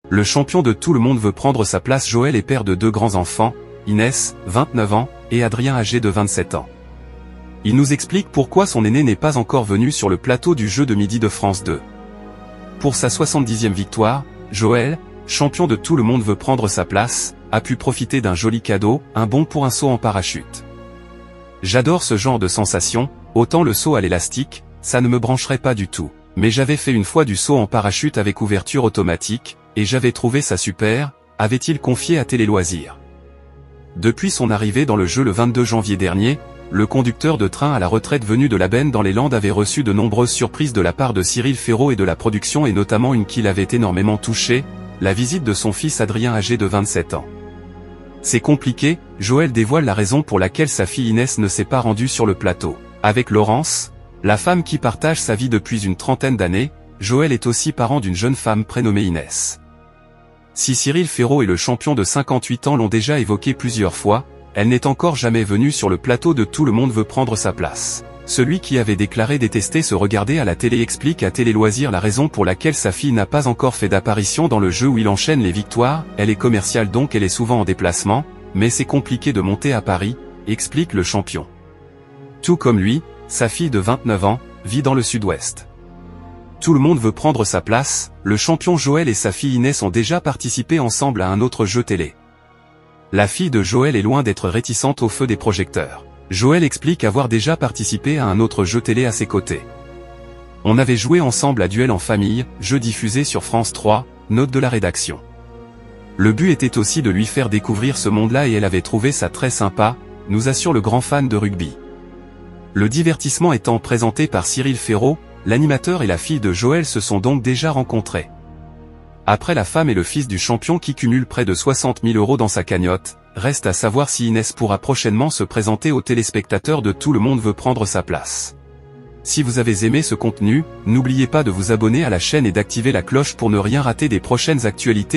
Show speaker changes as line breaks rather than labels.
Le champion de tout le monde veut prendre sa place. Joël est père de 2 grands enfants, Inès, 29 ans, et Adrien âgé de 27 ans. Il nous explique pourquoi son aîné n'est pas encore venu sur le plateau du jeu de midi de France 2. Pour sa 70e victoire, Joël, champion de tout le monde veut prendre sa place, a pu profiter d'un joli cadeau, un bon pour un saut en parachute. J'adore ce genre de sensation, autant le saut à l'élastique, ça ne me brancherait pas du tout. Mais j'avais fait une fois du saut en parachute avec ouverture automatique, et j'avais trouvé ça super, avait-il confié à Télé Loisirs. Depuis son arrivée dans le jeu le 22 janvier dernier, le conducteur de train à la retraite venu de la Benne dans les Landes avait reçu de nombreuses surprises de la part de Cyril Ferraud et de la production, et notamment une qui l'avait énormément touché, la visite de son fils Adrien âgé de 27 ans. C'est compliqué, Joël dévoile la raison pour laquelle sa fille Inès ne s'est pas rendue sur le plateau. Avec Laurence, la femme qui partage sa vie depuis une trentaine d'années, Joël est aussi parent d'une jeune femme prénommée Inès. Si Cyril Ferraud et le champion de 58 ans l'ont déjà évoqué plusieurs fois, elle n'est encore jamais venue sur le plateau de Tout le monde veut prendre sa place. Celui qui avait déclaré détester se regarder à la télé explique à Télé Loisirs la raison pour laquelle sa fille n'a pas encore fait d'apparition dans le jeu où il enchaîne les victoires. Elle est commerciale, donc elle est souvent en déplacement, mais c'est compliqué de monter à Paris, explique le champion. Tout comme lui, sa fille de 29 ans, vit dans le sud-ouest. Tout le monde veut prendre sa place, le champion Joël et sa fille Inès ont déjà participé ensemble à un autre jeu télé. La fille de Joël est loin d'être réticente au feu des projecteurs. Joël explique avoir déjà participé à un autre jeu télé à ses côtés. On avait joué ensemble à Duel en famille, jeu diffusé sur France 3, note de la rédaction. Le but était aussi de lui faire découvrir ce monde-là et elle avait trouvé ça très sympa, nous assure le grand fan de rugby. Le divertissement étant présenté par Cyril Ferraud, l'animateur et la fille de Joël se sont donc déjà rencontrés. Après la femme et le fils du champion qui cumulent près de 60 000 € dans sa cagnotte, reste à savoir si Inès pourra prochainement se présenter aux téléspectateurs de Tout le monde veut prendre sa place. Si vous avez aimé ce contenu, n'oubliez pas de vous abonner à la chaîne et d'activer la cloche pour ne rien rater des prochaines actualités.